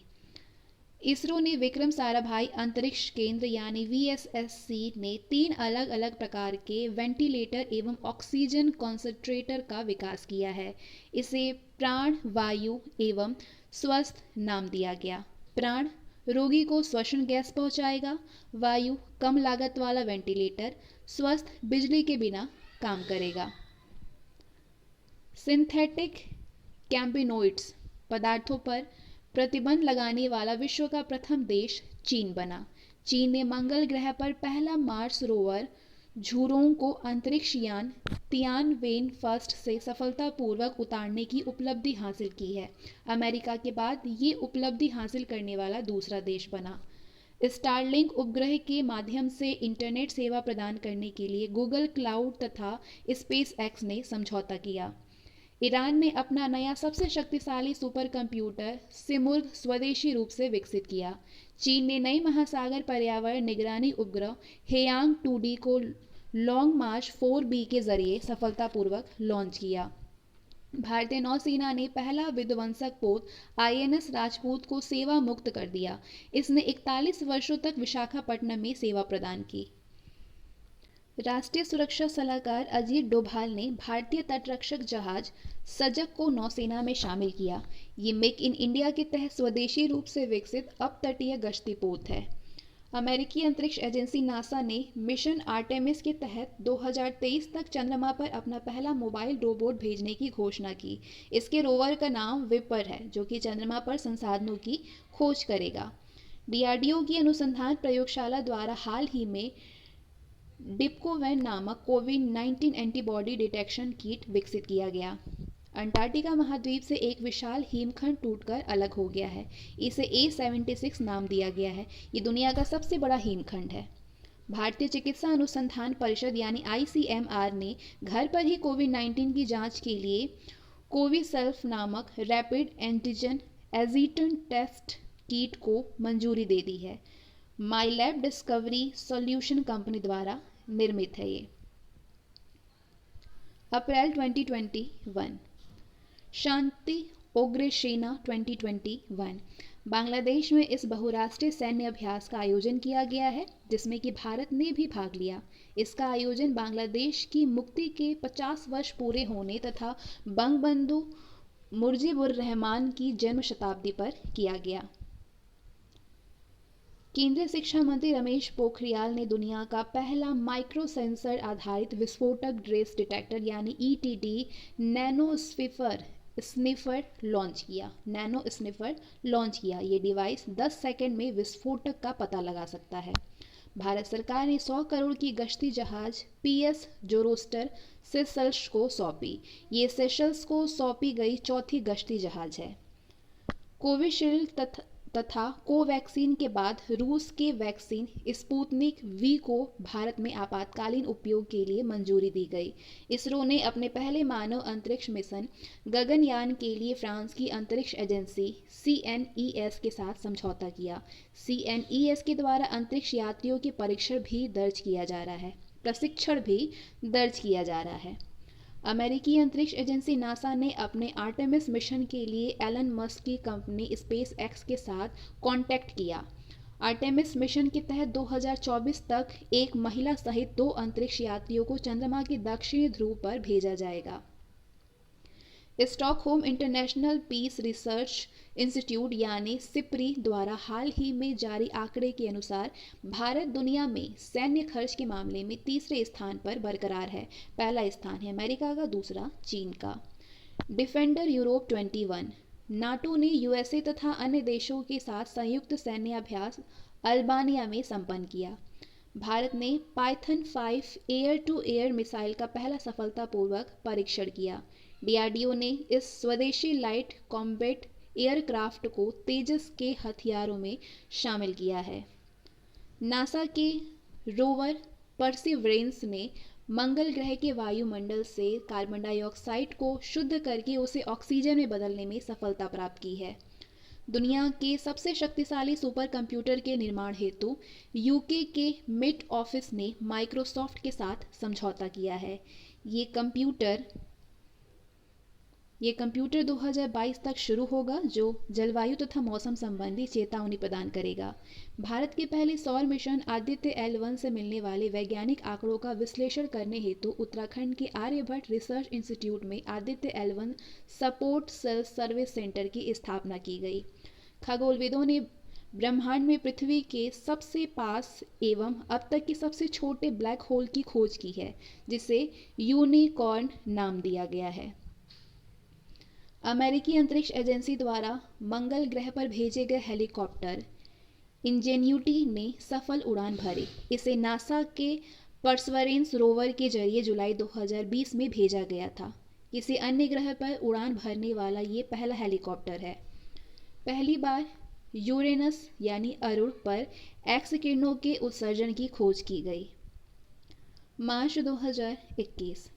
इसरो ने विक्रम साराभाई अंतरिक्ष केंद्र यानी VSSC ने 3 अलग अलग प्रकार के वेंटिलेटर एवं ऑक्सीजन कॉन्सेंट्रेटर का विकास किया है। इसे प्राण वायु एवं स्वस्थ नाम दिया गया। प्राण रोगी को श्वसन गैस पहुंचाएगा, वायु कम लागत वाला वेंटिलेटर, स्वस्थ बिजली के बिना काम करेगा। सिंथेटिक कैम्बिनोइड्स पदार्थों पर प्रतिबंध लगाने वाला विश्व का प्रथम देश चीन बना। चीन ने मंगल ग्रह पर पहला मार्स रोवर झुरोंग को अंतरिक्ष यान तियानवेन फर्स्ट से सफलतापूर्वक उतारने की उपलब्धि हासिल की है। अमेरिका के बाद ये उपलब्धि हासिल करने वाला दूसरा देश बना। स्टारलिंक उपग्रह के माध्यम से इंटरनेट सेवा प्रदान करने के लिए गूगल क्लाउड तथा स्पेसएक्स ने समझौता किया। ईरान ने अपना नया सबसे शक्तिशाली सुपर कंप्यूटर सिमुर्ग स्वदेशी रूप से विकसित किया। चीन ने नई महासागर पर्यावरण निगरानी उपग्रह हेयांग 2D को लॉन्ग मार्च 4B के जरिए सफलतापूर्वक लॉन्च किया। भारतीय नौसेना ने पहला विध्वंसक पोत INS राजपूत को सेवा मुक्त कर दिया। इसने 41 वर्षों तक विशाखापट्टनम में सेवा प्रदान की। राष्ट्रीय सुरक्षा सलाहकार अजीत डोभाल ने भारतीय तटरक्षक जहाज सजग को नौसेना में शामिल किया। ये मेक इन इंडिया के तहत स्वदेशी रूप से विकसित अपतटीय गश्ती पोत है। अमेरिकी अंतरिक्ष एजेंसी नासा ने मिशन आर्टेमिस के तहत 2023 तक चंद्रमा पर अपना पहला मोबाइल रोबोट भेजने की घोषणा की। इसके रोवर का नाम विपर है, जो कि चंद्रमा पर संसाधनों की खोज करेगा। डीआरडीओ की अनुसंधान प्रयोगशाला द्वारा हाल ही में डिप्कोवैन नामक कोविड-19 एंटीबॉडी डिटेक्शन किट विकसित किया गया। अंटार्कटिका महाद्वीप से एक विशाल हिमखंड टूटकर अलग हो गया है। इसे A76 नाम दिया गया है। ये दुनिया का सबसे बड़ा हिमखंड है। भारतीय चिकित्सा अनुसंधान परिषद यानी ICMR ने घर पर ही कोविड-19 की जांच के लिए कोविसेल्फ नामक रैपिड एंटीजन एजिटेंट टेस्ट किट को मंजूरी दे दी है। माईलैब डिस्कवरी सॉल्यूशन कंपनी द्वारा निर्मित है। ये अप्रैल 2021 शांति ओग्रसेना 2021। बांग्लादेश में इस बहुराष्ट्रीय सैन्य अभ्यास का आयोजन किया गया है, जिसमें कि भारत ने भी भाग लिया। इसका आयोजन बांग्लादेश की मुक्ति के 50 वर्ष पूरे होने तथा बंगबंधु मुजीबुर रहमान की जन्म शताब्दी पर किया गया। केंद्रीय शिक्षा मंत्री रमेश पोखरियाल ने दुनिया का पहला माइक्रो सेंसर आधारित विस्फोटक ड्रेस डिटेक्टर यानी ईटीडी नैनो स्निफर लॉन्च किया। ये डिवाइस 10 सेकंड में विस्फोटक का पता लगा सकता है। भारत सरकार ने 100 करोड़ की गश्ती जहाज पीएस जोरोस्टर सेशल्स को सौंपी। ये सेशल्स को सौंपी गई चौथी गश्ती जहाज है। कोविशील्ड तथा कोवैक्सीन के बाद रूस के वैक्सीन स्पुतनिक वी को भारत में आपातकालीन उपयोग के लिए मंजूरी दी गई। इसरो ने अपने पहले मानव अंतरिक्ष मिशन गगनयान के लिए फ्रांस की अंतरिक्ष एजेंसी CNES के साथ समझौता किया। CNES के द्वारा अंतरिक्ष यात्रियों के प्रशिक्षण भी दर्ज किया जा रहा है। अमेरिकी अंतरिक्ष एजेंसी नासा ने अपने आर्टेमिस मिशन के लिए एलन मस्क की कंपनी स्पेस एक्स के साथ कॉन्टैक्ट किया। आर्टेमिस मिशन के तहत 2024 तक एक महिला सहित 2 अंतरिक्ष यात्रियों को चंद्रमा के दक्षिणी ध्रुव पर भेजा जाएगा। Stockholm International Peace Research Institute यानी सिप्री द्वारा हाल ही में जारी आंकड़े के अनुसार भारत दुनिया में सैन्य खर्च के मामले में तीसरे स्थान पर बरकरार है। पहला स्थान है अमेरिका का, दूसरा चीन का। Defender Europe 21। नाटो ने यूएसए तथा अन्य देशों के साथ संयुक्त सैन्य अभ्यास अल्बानिया में संपन्न किया। भारत ने Python 5 air to air missile का पहला सफलतापूर्वक परीक्षण किया। DRDO ने इस स्वदेशी लाइट कॉम्बैट एयरक्राफ्ट को तेजस के हथियारों में शामिल किया है। नासा के रोवर परसिवरेंस ने मंगल ग्रह के वायुमंडल से कार्बन डाइऑक्साइड को शुद्ध करके उसे ऑक्सीजन में बदलने में सफलता प्राप्त की है। दुनिया के सबसे शक्तिशाली सुपर कंप्यूटर के निर्माण हेतु यूके के मिट ऑफिस ने माइक्रोसॉफ्ट के साथ समझौता किया है। ये कंप्यूटर 2022 तक शुरू होगा, जो जलवायु तथा मौसम संबंधी चेतावनी प्रदान करेगा। भारत के पहले सौर मिशन आदित्य L1 से मिलने वाले वैज्ञानिक आंकड़ों का विश्लेषण करने हेतु उत्तराखंड के आर्यभट्ट रिसर्च इंस्टीट्यूट में Aditya L1 support sale service centre की स्थापना की गई। खगोलविदों ने ब्रह्मांड में पृथ्वी के सबसे पास एवं अब तक के सबसे छोटे ब्लैक होल की खोज की है, जिसे यूनिकॉर्न नाम दिया गया है। अमेरिकी अंतरिक्ष एजेंसी द्वारा मंगल ग्रह पर भेजे गए हेलीकॉप्टर इंजेन्यूटी ने सफल उड़ान भरी। इसे नासा के परसवरेंस रोवर के जरिए जुलाई 2020 में भेजा गया था। किसी अन्य ग्रह पर उड़ान भरने वाला ये पहला हेलीकॉप्टर है। पहली बार यूरेनस यानी अरुण पर एक्स किरणों के उत्सर्जन की खोज की गई। मार्च 2021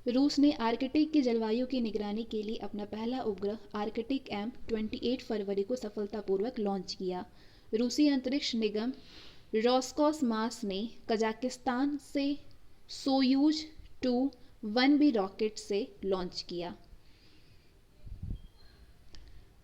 रूस ने आर्कटिक की जलवायु की निगरानी के लिए अपना पहला उपग्रह आर्कटिक M 28 फरवरी को सफलतापूर्वक लॉन्च किया। रूसी अंतरिक्ष निगम रोस्कोसमोस ने कजाकिस्तान से सोयूज 2 1B रॉकेट से लॉन्च किया।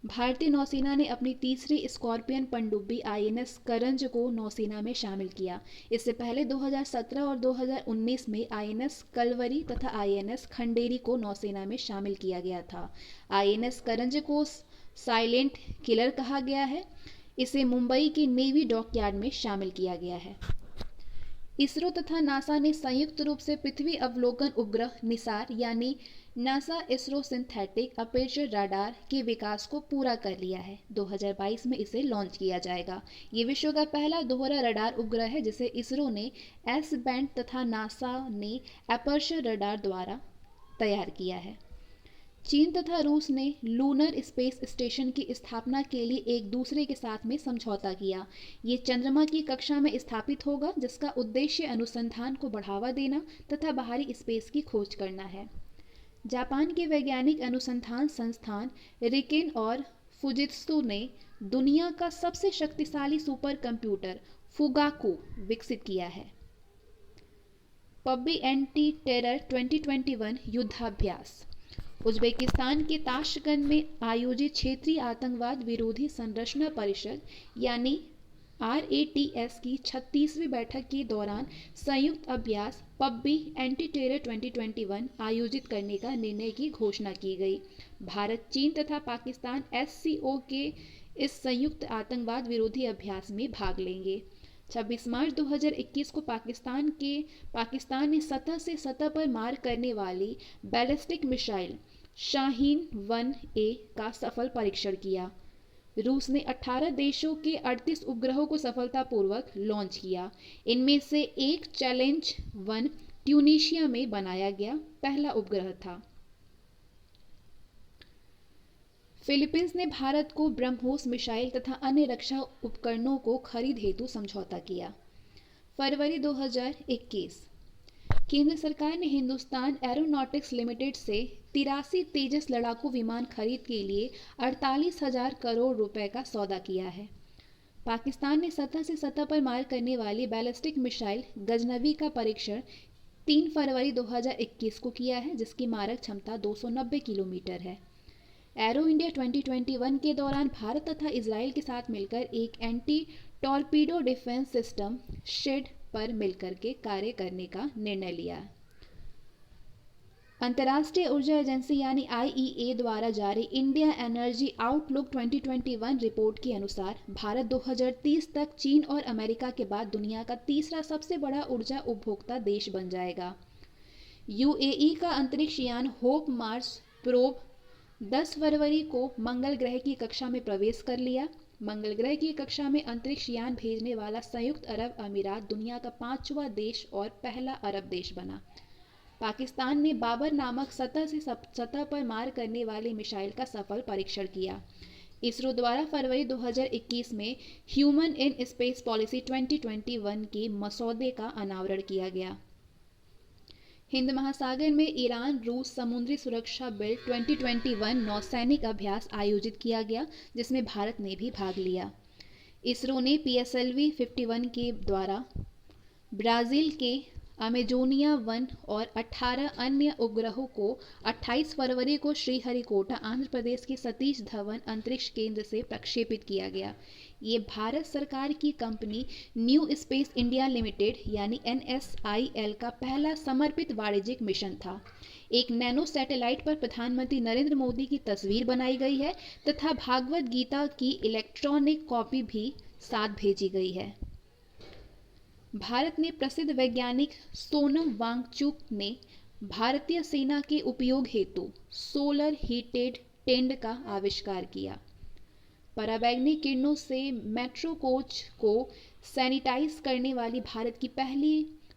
भारतीय नौसेना ने अपनी तीसरी स्कॉर्पियन पनडुब्बी INS करंज को नौसेना में शामिल किया। इससे पहले 2017 और 2019 में INS कलवरी तथा INS खंडेरी को नौसेना में शामिल किया गया था। INS करंज को साइलेंट किलर कहा गया है। इसे मुंबई के नेवी डॉकयार्ड में शामिल किया गया है। इसरो तथा नासा ने संयुक्त रूप से पृथ्वी अवलोकन उपग्रह निसार यानी NASA ISRO synthetic aperture radar के विकास को पूरा कर लिया है। 2022 में इसे लॉन्च किया जाएगा। ये विश्व का पहला दोहरा रडार उपग्रह है, जिसे इसरो ने एस बैंड तथा नासा ने अपर्चर रडार द्वारा तैयार किया है। चीन तथा रूस ने लूनर स्पेस स्टेशन की स्थापना के लिए एक दूसरे के साथ में समझौता किया। ये चंद्रमा की कक्षा में स्थापित होगा, जिसका उद्देश्य अनुसंधान को बढ़ावा देना तथा बाहरी स्पेस की खोज करना है। जापान के वैज्ञानिक अनुसंधान संस्थान रिकेन और फुजित्सु ने दुनिया का सबसे शक्तिशाली सुपर कंप्यूटर फुगाकू विकसित किया है। पबजी एंटी टेरर 2021 युद्धाभ्यास। उज्बेकिस्तान के ताशकंद में आयोजित क्षेत्रीय आतंकवाद विरोधी संरचना परिषद यानी RATS की 36वीं बैठक के दौरान संयुक्त अभ्यास पब्बी एंटी टेरर 2021 आयोजित करने का निर्णय की घोषणा की गई। भारत, चीन तथा पाकिस्तान SCO के इस संयुक्त आतंकवाद विरोधी अभ्यास में भाग लेंगे। 26 मार्च 2021 को पाकिस्तान ने सतह से सतह पर मार करने वाली बैलिस्टिक मिसाइल शाहीन 1A का सफल परीक्षण किया। रूस ने 18 देशों के 38 उपग्रहों को सफलतापूर्वक लॉन्च किया। इनमें से एक चैलेंज 1 ट्यूनीशिया में बनाया गया पहला उपग्रह था। फिलीपींस ने भारत को ब्रह्मोस मिसाइल तथा अन्य रक्षा उपकरणों को खरीद हेतु समझौता किया। फरवरी 2021 केंद्र सरकार ने हिंदुस्तान एरोनॉटिक्स लिमिटेड से 83 तेजस लड़ाकू विमान खरीद के लिए 48,000 करोड़ रुपए का सौदा किया है। पाकिस्तान ने सतह से सतह पर मार करने वाली बैलिस्टिक मिसाइल गजनवी का परीक्षण 3 फरवरी 2021 को किया है, जिसकी मारक क्षमता 290 किलोमीटर है। एरो इंडिया 2021 के दौरान भारत तथा इजराइल के साथ मिलकर एक एंटी टॉर्पीडो डिफेंस सिस्टम शेड पर मिलकर के कार्य करने का निर्णय लिया। अंतर्राष्ट्रीय ऊर्जा एजेंसी यानी IEA द्वारा जारी इंडिया एनर्जी आउटलुक 2021 रिपोर्ट के अनुसार भारत 2030 तक चीन और अमेरिका के बाद दुनिया का तीसरा सबसे बड़ा ऊर्जा उपभोक्ता देश बन जाएगा। UAE का अंतरिक्ष यान होप मार्स प्रोब 10 फरवरी को मंगल ग्रह की कक्षा में प्रवेश कर लिया। मंगल ग्रह की कक्षा में अंतरिक्ष यान भेजने वाला संयुक्त अरब अमीरात दुनिया का 5वां देश और पहला अरब देश बना। पाकिस्तान ने बाबर नामक सतह से सतह पर मार करने वाली मिसाइल का सफल परीक्षण किया। इसरो द्वारा फरवरी 2021 में ह्यूमन इन स्पेस पॉलिसी 2021 के मसौदे का अनावरण किया गया। हिंद महासागर में ईरान रूस समुद्री सुरक्षा बिल 2021 नौसैनिक अभ्यास आयोजित किया गया, जिसमें भारत ने भी भाग लिया। इसरो ने PSLV 51 के द्वारा ब्राज़ील के अमेजोनिया 1 और 18 अन्य उपग्रहों को 28 फरवरी को श्रीहरिकोटा आंध्र प्रदेश के सतीश धवन अंतरिक्ष केंद्र से प्रक्षेपित किया गया। ये भारत सरकार की company new space India limited यानी NSIL का पहला समर्पित वाणिज्यिक मिशन था। एक नैनो सैटेलाइट पर प्रधानमंत्री नरेंद्र मोदी की तस्वीर बनाई गई है तथा भागवत गीता की इलेक्ट्रॉनिक कॉपी भी साथ भेजी गई है। भारत ने प्रसिद्ध वैज्ञानिक सोनम वांगचुक ने भारतीय सेना के उपयोग हेतु सोलर हीटेड टेंट का आविष्कार किया। पराबैंगनी किरणों से मेट्रो कोच को सैनिटाइज करने वाली भारत की पहली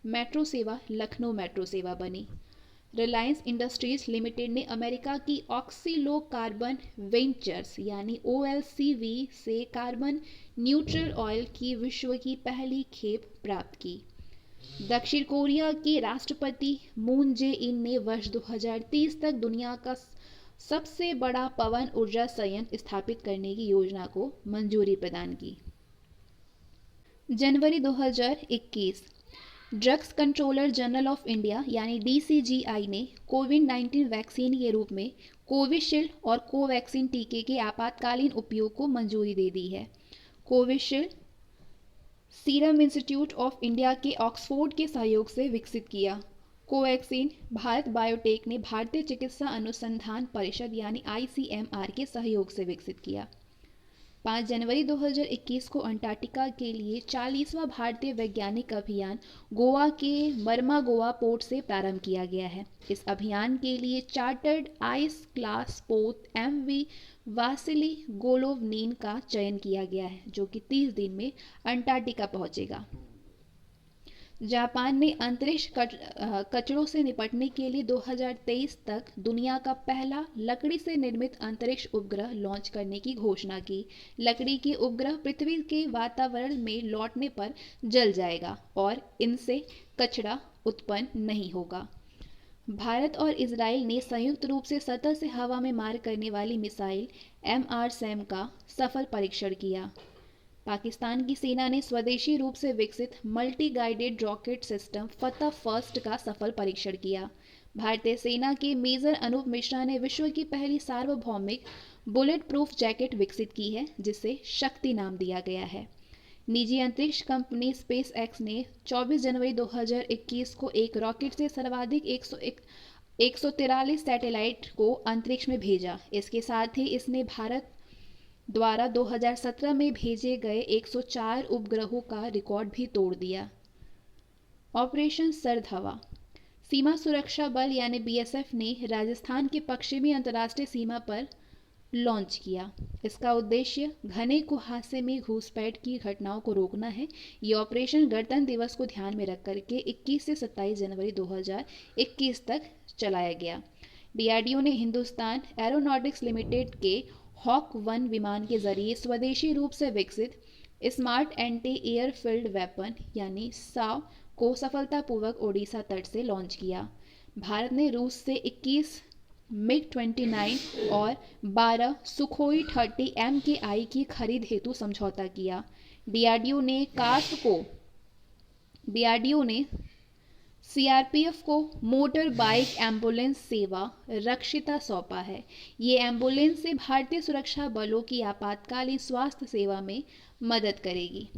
मेट्रो सेवा लखनऊ मेट्रो सेवा बनी। रिलायंस इंडस्ट्रीज लिमिटेड ने अमेरिका की ऑक्सीलो कार्बन वेंचर्स यानी OLCV से कार्बन न्यूट्रल ऑयल की विश्व की पहली खेप प्राप्त की। दक्षिण कोरिया के राष्ट्रपति मून जे इन ने वर्ष 2030 तक दुनिया का सबसे बड़ा पवन ऊर्जा संयंत्र स्थापित करने की योजना को मंजूरी प्रदान की। जनवरी 2021 drugs controller general of India यानी DCGI ने कोविड-19 वैक्सीन के रूप में कोविशील्ड और कोवैक्सीन टीके के आपातकालीन उपयोग को मंजूरी दे दी है। Covishield serum institute of India के ऑक्सफोर्ड के सहयोग से विकसित किया। कोवैक्सीन भारत बायोटेक ने भारतीय चिकित्सा अनुसंधान परिषद यानी ICMR के सहयोग से विकसित किया। 5 जनवरी 2021 को अंटार्कटिका के लिए 40वां भारतीय वैज्ञानिक अभियान गोवा के मरमागोवा पोर्ट से प्रारंभ किया गया है। इस अभियान के लिए चार्टर्ड आइस क्लास पोत MV वासिली गोलोवनिन का चयन किया गया है, जो कि 30 दिन में अंटार्कटिका पहुंचेगा। जापान ने अंतरिक्ष कचरों से निपटने के लिए 2023 तक दुनिया का पहला लकड़ी से निर्मित अंतरिक्ष उपग्रह लॉन्च करने की घोषणा की। लकड़ी के उपग्रह पृथ्वी के वातावरण में लौटने पर जल जाएगा और इनसे कचरा उत्पन्न नहीं होगा। भारत और इजराइल ने संयुक्त रूप से सतह से हवा में मार करने वाली मिसाइल MRSAM का सफल परीक्षण किया। पाकिस्तान की सेना ने स्वदेशी रूप से विकसित मल्टी गाइडेड रॉकेट सिस्टम फतह फर्स्ट का सफल परीक्षण किया। भारतीय सेना के मेजर अनूप मिश्रा ने विश्व की पहली सार्वभौमिक बुलेट प्रूफ जैकेट विकसित की है, जिसे शक्ति नाम दिया गया है। निजी अंतरिक्ष कंपनी स्पेस एक्स ने 24 जनवरी 2021 को एक रॉकेट से सर्वाधिक 143 सैटेलाइट को अंतरिक्ष में भेजा। इसके साथ ही इसने भारत द्वारा 2017 में भेजे गए 104 उपग्रहों का रिकॉर्ड भी तोड़ दिया। ऑपरेशन सरधवा। सीमा सुरक्षा बल यानी बीएसएफ ने राजस्थान के पश्चिमी अंतर्राष्ट्रीय सीमा पर लॉन्च किया। इसका उद्देश्य घने कुहासे में घुसपैठ की घटनाओं को रोकना है। ये ऑपरेशन गणतंत्र दिवस को ध्यान में रख करके 21 से 27 जनवरी 2021 तक चलाया गया। डीआरडीओ ने हिंदुस्तान एरोनॉटिक्स लिमिटेड के हॉक 1 विमान के जरिए स्वदेशी रूप से विकसित स्मार्ट एंटी एयरफील्ड वेपन यानी साव को सफलतापूर्वक ओडिशा तट से लॉन्च किया। भारत ने रूस से 21 मिग-29 और 12 सुखोई 30 MKI की खरीद हेतु समझौता किया। डीआरडीओ ने सीआरपीएफ को मोटर बाइक एम्बुलेंस सेवा रक्षिता सौंपा है। ये एम्बुलेंस से भारतीय सुरक्षा बलों की आपातकालीन स्वास्थ्य सेवा में मदद करेगी।